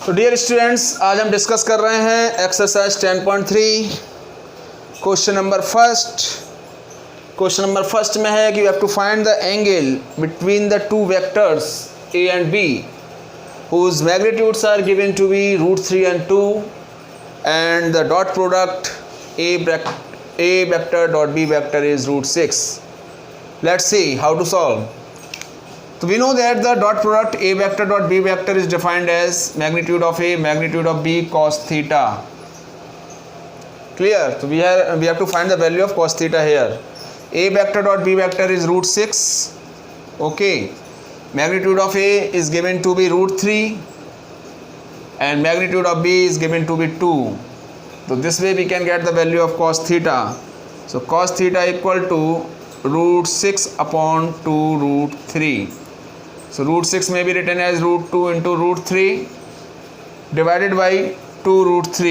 तो dear students, आज हम डिस्कस कर रहे हैं exercise 10.3 question number first. Question number first में है कि you have to find the angle between the two vectors a and b whose magnitudes are given to be √3 and 2 and the dot product a vector dot b vector is √6. Let's see how to solve. So we know that the dot product a vector dot b vector is defined as magnitude of a magnitude of b cos theta. Clear? So we have to find the value of cos theta here. A vector dot b vector is √6. Okay. Magnitude of a is given to be √3 and magnitude of b is given to be 2. So this way we can get the value of cos theta. So cos theta equal to √6 upon 2 √3. So √6 may be written as √2 into √3 divided by 2 √3.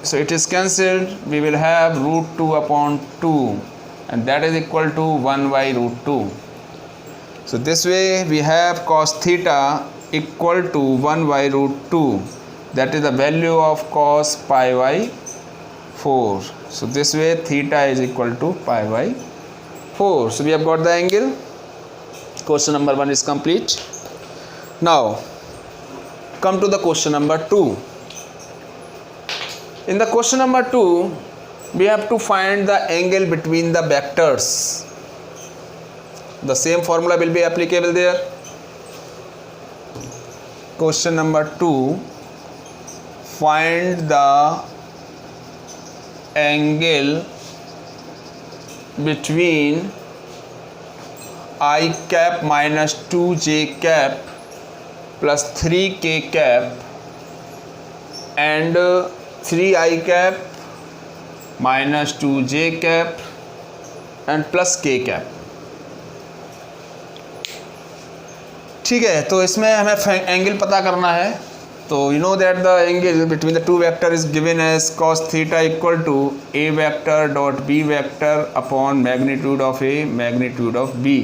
So it is cancelled. We will have √2 upon 2 and that is equal to 1 by √2. So this way we have cos theta equal to 1 by √2. That is the value of cos pi by 4. So this way theta is equal to pi by 4. So we have got the angle. Question number 1 is complete. Now come to the question number 2. In the question number 2 we have to find the angle between the vectors. The same formula will be applicable there. Question number 2, find the angle between I cap minus 2j cap plus 3k cap and 3I cap minus 2j cap and plus k cap. ठीक है, तो इसमें हमें angle पता करना है. तो you know that the angle between the two vector is given as cos theta equal to a vector dot b vector upon magnitude of a magnitude of b.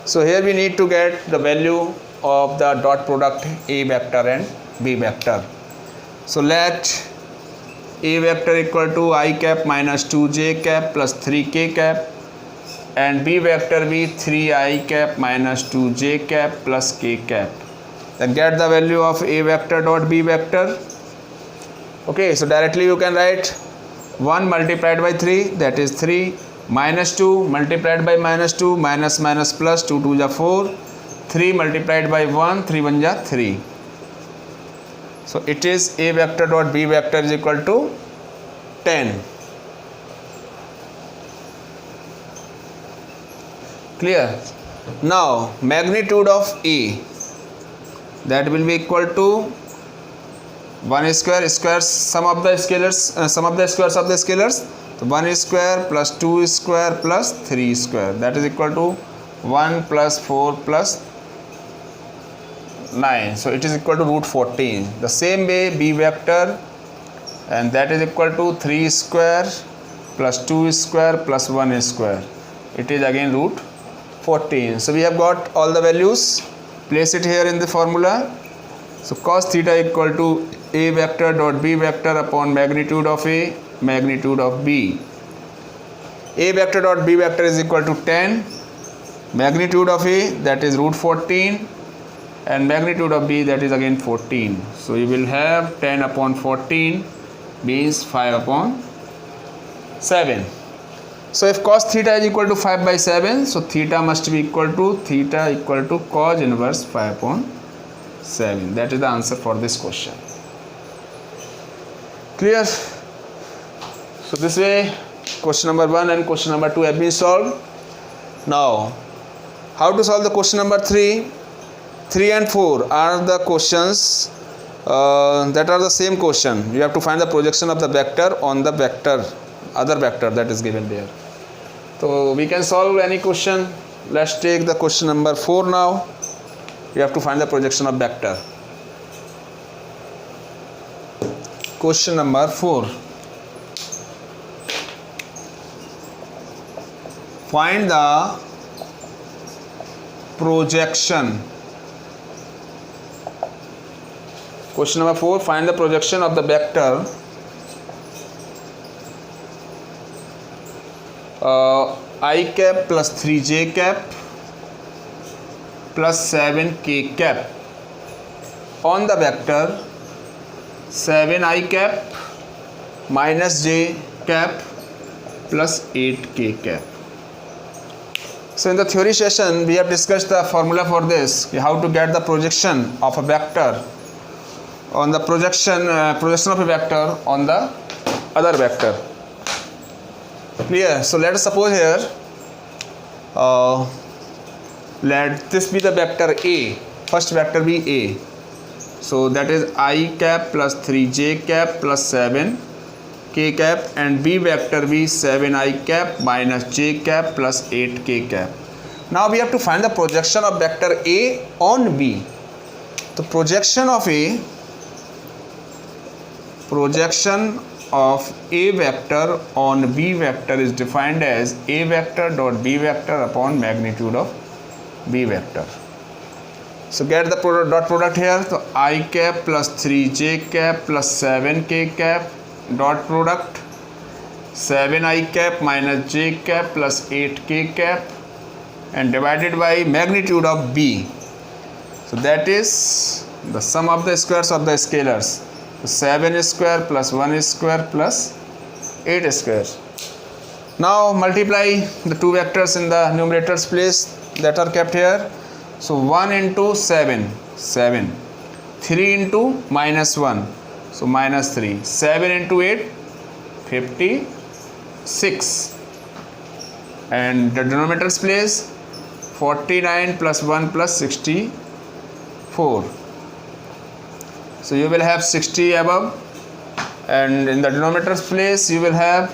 So here we need to get the value of the dot product a vector and b vector. So let a vector equal to I cap minus 2j cap plus 3k cap and b vector be 3I cap minus 2j cap plus k cap. Then get the value of a vector dot b vector. Okay, so directly you can write 1 multiplied by 3, that is 3, minus 2 multiplied by minus 2, minus minus plus 2 2 ja 4, 3 multiplied by 1, 3 1 ja 3. So it is a vector dot b vector is equal to 10. Clear? Now magnitude of A, that will be equal to 1 square sum of the scalars, sum of the squares of the scalars. So 1 square plus 2 square plus 3 square, that is equal to 1 plus 4 plus 9. So it is equal to √14. The same way B vector, and that is equal to 3 square plus 2 square plus 1 square. It is again √14. So we have got all the values. Place it here in the formula. So cos theta equal to a vector dot b vector upon magnitude of a magnitude of b. A vector dot b vector is equal to 10. Magnitude of a, that is √14, and magnitude of b, that is again 14. So you will have 10 upon 14 means 5 upon 7. So if cos theta is equal to 5 by 7, so theta must be equal to cos inverse 5 upon 7. That is the answer for this question. Clear? So this way question number 1 and question number 2 have been solved. Now how to solve the question number 3? 3 and 4 are the questions that are the same question. You have to find the projection of the vector on the vector, other vector that is given there. So we can solve any question. Let's take the question number 4 now. You have to find the projection of vector. Question number 4. Find the projection Question number 4, find the projection of the vector I cap plus 3j cap plus 7k cap on the vector 7i cap minus j cap plus 8k cap. So in the theory session we have discussed the formula for this, how to get the projection of a vector on the projection of a vector on the other vector. Clear? So let us suppose here let this be the vector A, first vector be A. So that is I cap plus 3j cap plus 7k cap, and B vector be 7i cap minus j cap plus 8k cap. Now we have to find the projection of vector A on B. The projection of A vector on B vector is defined as A vector dot B vector upon magnitude of B vector. So get the dot product here. So I cap plus 3j cap plus 7k cap dot product 7i cap minus j cap plus 8k cap and divided by magnitude of B. So that is the sum of the squares of the scalars. So 7 square plus 1 square plus 8 square. Now multiply the two vectors in the numerator's place that are kept here. So 1 into 7, 7. 3 into minus 1, so minus 3. 7 into 8, 56. And the denominator's place 49 plus 1 plus 64. So you will have 60 above, and in the denominator's place you will have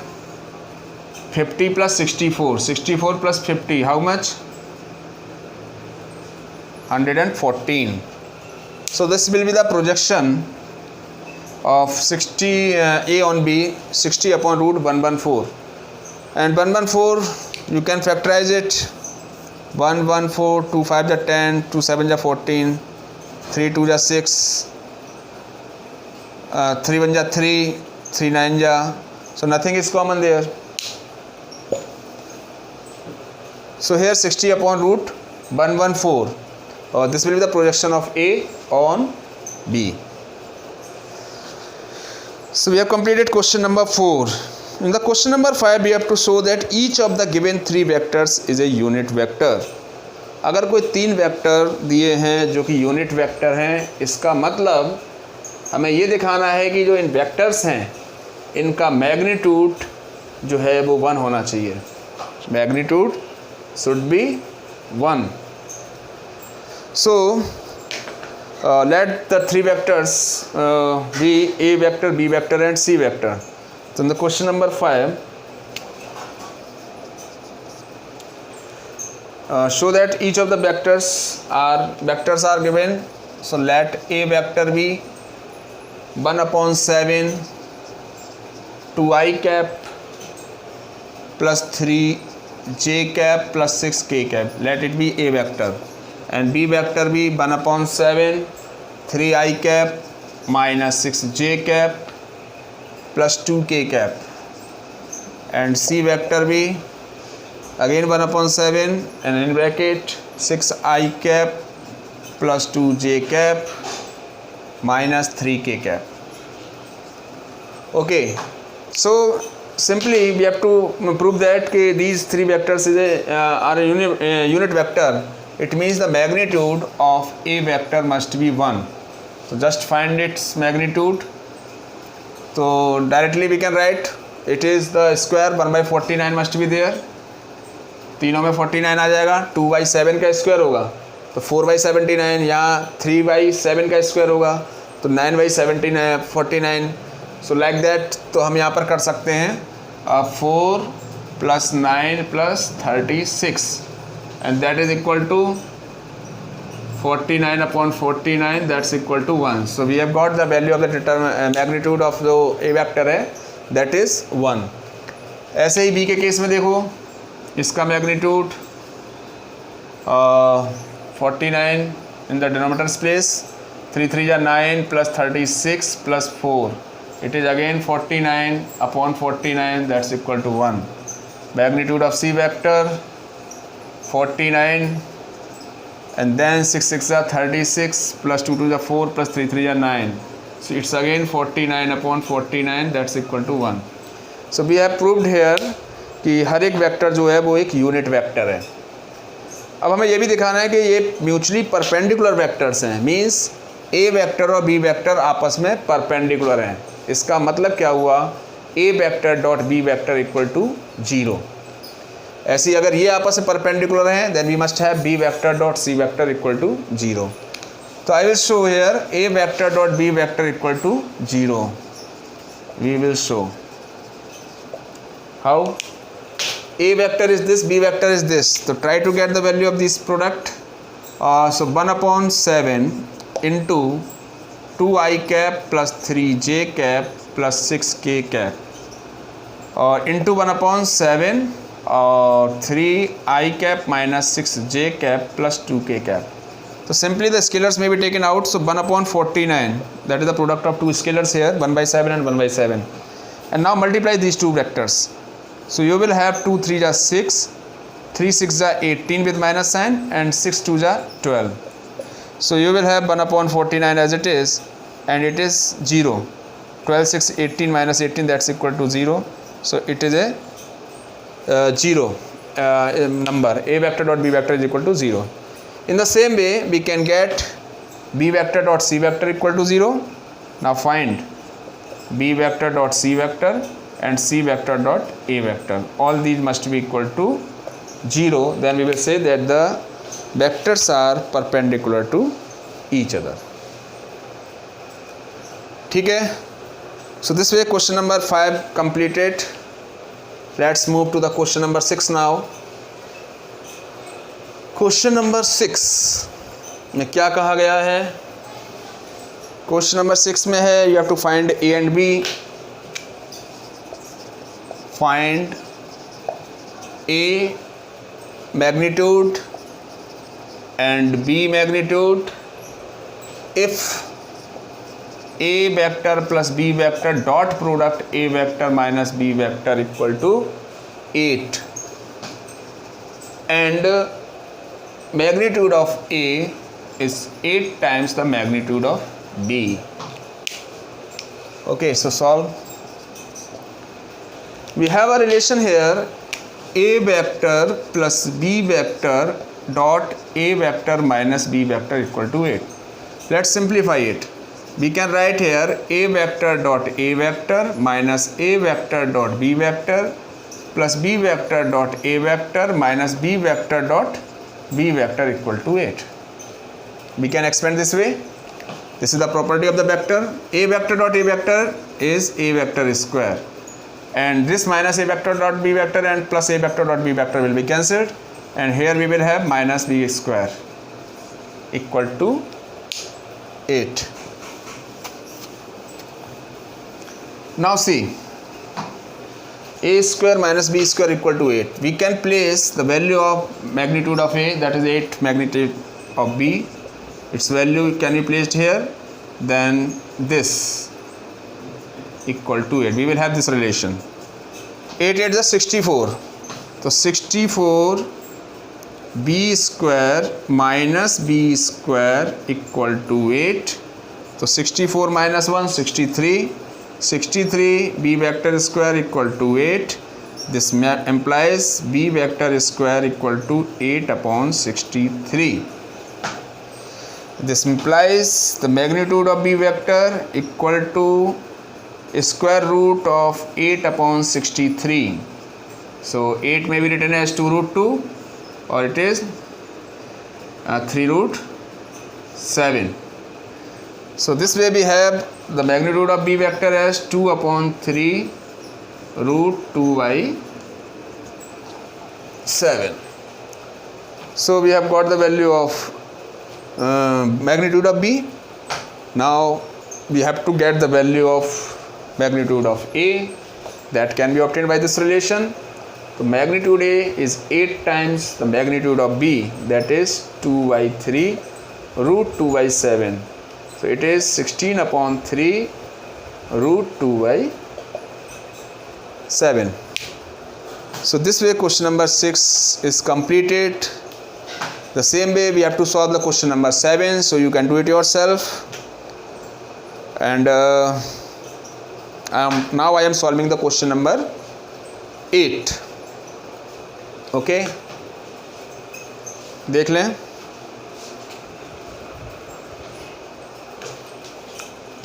50 plus 64. 64 plus 50, how much? 114. So this will be the projection of 60 A on B, 60 upon root 114. And 114 you can factorize it. 114, 2 5 are 10, 2 7 are 14, 3 2 are 6, 3 1 are 3, 3 9 are. So nothing is common there. So here 60 upon root 114. This will be the projection of A on B. So we have completed question number 4. In the question number 5 we have to show that each of the given 3 vectors is a unit vector. अगर कोई 3 vector दिए हैं जो कि unit vector हैं, इसका मतलब हमें ये दिखाना है कि जो इन वेक्टर्स हैं इनका मैग्नीट्यूड जो है वो 1 होना चाहिए. Magnitude should be 1. So let the 3 vectors be A vector, B vector and C vector. So in the question number 5, show that each of the vectors are given. So let A vector be 1 upon 7 2i cap plus 3j cap plus 6k cap. Let it be A vector. And B vector be 1 upon 7 3i cap minus 6j cap plus 2k cap. And C vector be again 1 upon 7 and in bracket 6i cap plus 2j cap minus 3k cap. Okay, so simply we have to prove that these 3 vectors are a unit vector. It means the magnitude of A vector must be 1. So just find its magnitude. So directly we can write it is the square 1 by 49 must be there. तीनों में 49 आ जाएगा. 2 by 7 का square होगा तो 4 by 79, यहाँ 3 by 7 का square होगा तो 9 by 49. So like that तो हम यहाँ पर कर सकते हैं 4 plus 9 plus 36. And that is equal to 49 upon 49, that's equal to 1. So we have got the value of the magnitude of the A vector है, that is 1. ऐसे ही B के केस में देखो, इसका magnitude 49 in the denominator's place, 3 3 जा 9 plus 36 plus 4. It is again 49 upon 49, that's equal to 1. Magnitude of C vector 49, and then 6 6 जा 36 plus 2 2 जा 4 plus 3 3 जा 9. So it's again 49 upon 49, that's equal to 1. So we have proved here कि हर एक vector जो है वो एक यूनिट वेक्टर है. अब हमें ये भी दिखाना है कि ये म्यूचुअली परपेंडिकुलर वेक्टर्स हैं. मींस ए वेक्टर और बी वेक्टर आपस में परपेंडिकुलर हैं. इसका मतलब क्या हुआ, A vector dot B vector equal to 0. ऐसी अगर ये आपस में परपेंडिकुलर हैं then we must have B vector dot C vector equal to 0. तो I will show here A vector dot B vector equal to 0. We will show how. A vector is this, B vector is this. So try to get the value of this product. So 1 upon 7 into 2i cap plus 3j cap plus 6k cap into 1 upon 7 3i cap minus 6j cap plus 2k cap. So simply the scalars may be taken out. So 1 upon 49, that is the product of two scalars here, 1 by 7 and 1 by 7. And now multiply these two vectors. So you will have 2 3 जा 6, 3 6 जा 18 with minus sign, and 6 2 जा 12. So you will have 1 upon 49 as it is, and it is 0. 12 6 18 minus 18, that's equal to 0. So it is a 0 number. A vector dot B vector is equal to 0. In the same way we can get B vector dot C vector equal to 0. Now find B vector dot C vector and C vector dot A vector. All these must be equal to 0. Then we will say that the vectors are perpendicular to each other. ठीक है. So this way question number 5 completed. Let's move to the question number 6 now. Question number 6 में क्या कहा गया है. Question number 6 में है you have to find A and B. Find A magnitude and B magnitude if A vector plus B vector dot product A vector minus B vector equal to 8, and magnitude of A is 8 times the magnitude of B. Okay, so solve. We have a relation here, A vector plus B vector dot A vector minus B vector equal to 8. Let's simplify it. We can write here A vector dot A vector minus A vector dot B vector plus B vector dot A vector minus B vector dot B vector equal to 8. We can expand this way. This is the property of the vector. A vector dot A vector is A vector square. And this minus A vector dot B vector and plus A vector dot B vector will be cancelled, and here we will have minus B square equal to 8. Now see, A square minus B square equal to 8. We can place the value of magnitude of A, that is 8 magnitude of B. Its value can be placed here. Then this equal to 8. We will have this relation. 8 8 is 64. So 64 B square minus B square equal to 8. So 64 minus 1 63. 63 B vector square equal to 8. This implies B vector square equal to 8 upon 63. This implies the magnitude of B vector equal to square root of 8 upon 63. So 8 may be written as 2 root 2, or it is 3 root 7. So this way we have the magnitude of B vector as 2 upon 3 root 2 by 7. So we have got the value of magnitude of B. Now we have to get the value of magnitude of A. That can be obtained by this relation. So magnitude A is 8 times the magnitude of B, that is 2 by 3 root 2 by 7. So it is 16 upon 3 root 2 by 7. So this way question number 6 is completed. The same way we have to solve the question number 7, so you can do it yourself. And now I am solving the question number 8. Okay, देख लें.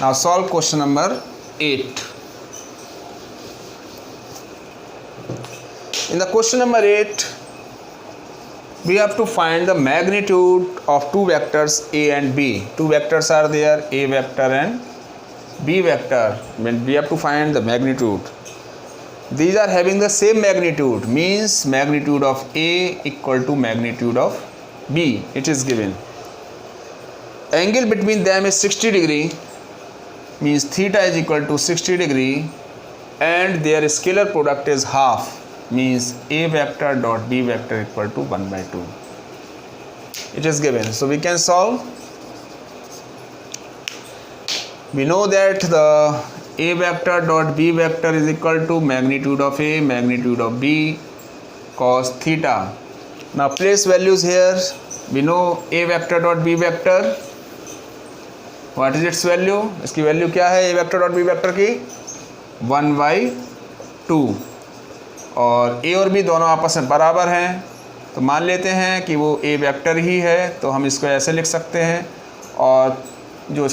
Now solve question number 8. In the question number 8, we have to find the magnitude of two vectors A and B. Two vectors are there, A vector and B vector. When we have to find the magnitude, these are having the same magnitude, means magnitude of A equal to magnitude of B. It is given. Angle between them is 60 degree, means theta is equal to 60 degree, and their scalar product is half, means A vector dot B vector equal to 1 by 2. It is given. So we can solve. We know that the A vector dot B vector is equal to magnitude of A, magnitude of B, cos theta. Now place values here. We know A vector dot B vector. What is its value? इसकी value क्या है A vector dot B vector की? 1 by 2. और A और B दोनों आपस में बराबर हैं, तो मान लेते हैं कि वो A वेक्टर ही है, तो हम इसको ऐसे लिख सकते हैं. और जो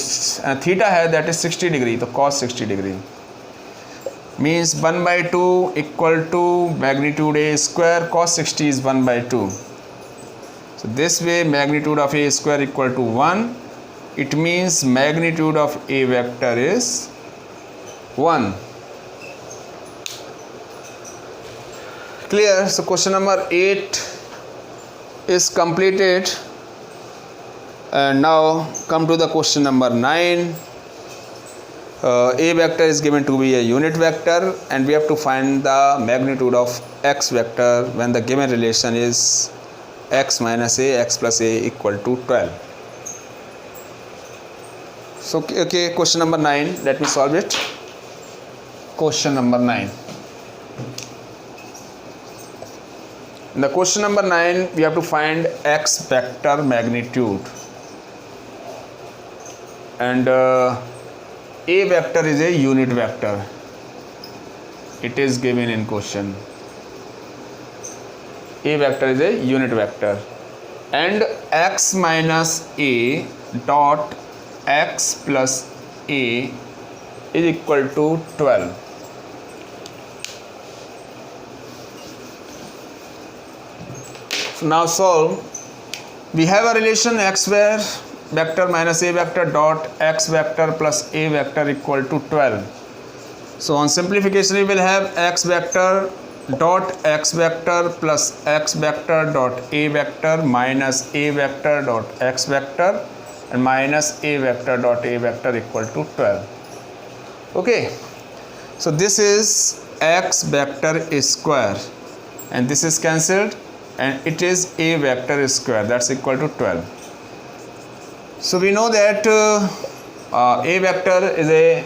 थीटा है दैट इज 60 डिग्री, तो cos 60 degree means 1 by 2 equal to magnitude A square, cos 60 is 1 by 2. So this way magnitude of A square equal to 1. It means magnitude of A vector is 1. Clear? So question number 8 is completed, and now come to the question number 9. A vector is given to be a unit vector, and we have to find the magnitude of x vector when the given relation is x minus a, x plus a equal to 12. So okay, question number 9, let me solve it. Question number 9. In the question number 9, we have to find x vector magnitude, and A vector is a unit vector. It is given in question. A vector is a unit vector, and x minus a dot x plus a is equal to 12. So now solve. We have a relation x where vector minus a vector dot x vector plus a vector equal to 12. So on simplification we will have x vector dot x vector plus x vector dot a vector minus a vector dot x vector and minus a vector dot a vector equal to 12. Okay, so this is x vector square, and this is cancelled, and it is a vector square, that's equal to 12. So we know that a vector is a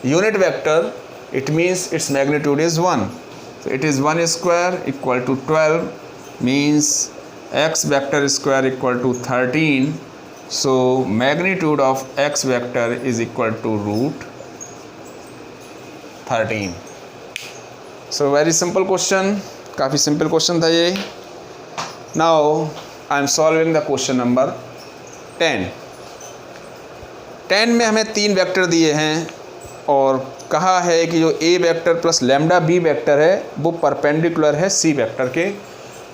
unit vector. It means its magnitude is 1. So it is 1 square equal to 12, means x vector square equal to 13. So magnitude of x vector is equal to root 13. So very simple question, काफ़ी simple question था ये. Now I am solving the question number 10. 10 में हमें 3 vector दिए हैं और कहा है कि जो A vector plus lambda B vector है वो परपेंडिकुलर है C वेक्टर के,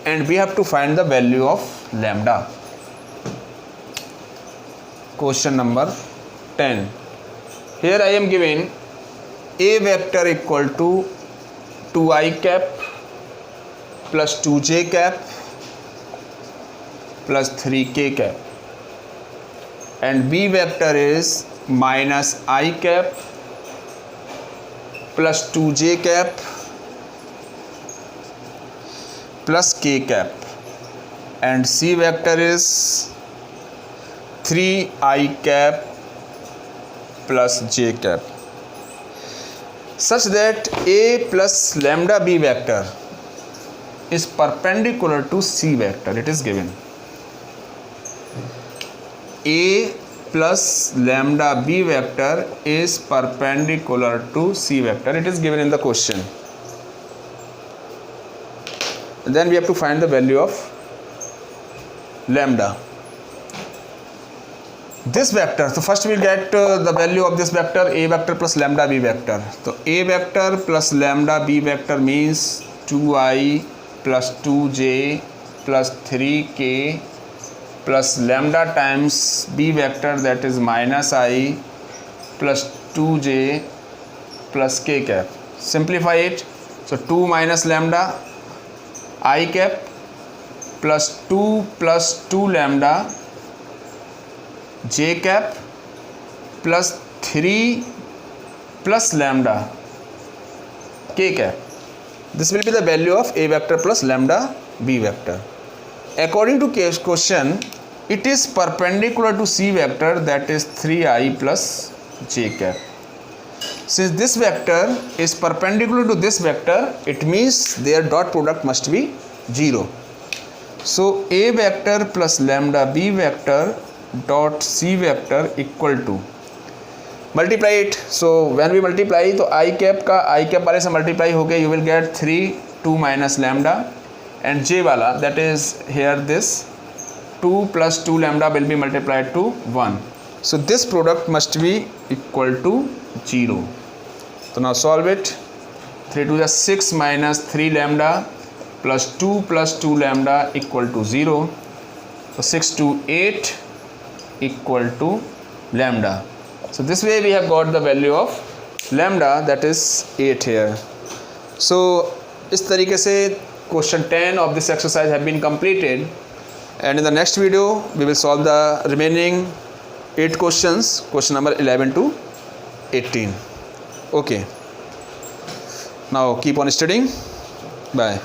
and we have to find the value of lambda. Question number 10. Here I am given A vector equal to 2i cap plus 2j cap plus 3k cap, and B vector is minus I cap plus 2j cap plus k cap, and C vector is 3i cap plus j cap such that a plus lambda b vector is perpendicular to c vector. It is given a plus lambda b vector is perpendicular to c vector. It is given in the question. And then we have to find the value of lambda. This vector, so first we get the value of this vector, a vector plus lambda b vector. So a vector plus lambda b vector means 2i plus 2j plus 3k plus lambda times b vector, that is minus i plus 2j plus k cap. Simplify it. So 2 minus lambda I cap plus 2 lambda j cap plus 3 plus lambda k cap. This will be the value of a vector plus lambda b vector. According to question, it is perpendicular to c vector, that is 3i plus j cap. Since this vector is perpendicular to this vector, it means their dot product must be 0. So a vector plus lambda b vector dot c vector equal to, multiply it. So when we multiply, तो I cap का I cap वाले से multiply हो गया, you will get 3 2 minus lambda, and j वाला, that is here this 2 plus 2 lambda will be multiplied to 1. So this product must be equal to 0. So now solve it. 3 to the 6 minus 3 lambda plus 2 lambda equal to 0. So 6 to 8 equal to lambda. So this way we have got the value of lambda, that is 8 here. So इस तरीके से question 10 of this exercise have been completed, and in the next video we will solve the remaining 8 questions, question number 11 to 18. Okay, now keep on studying. Bye.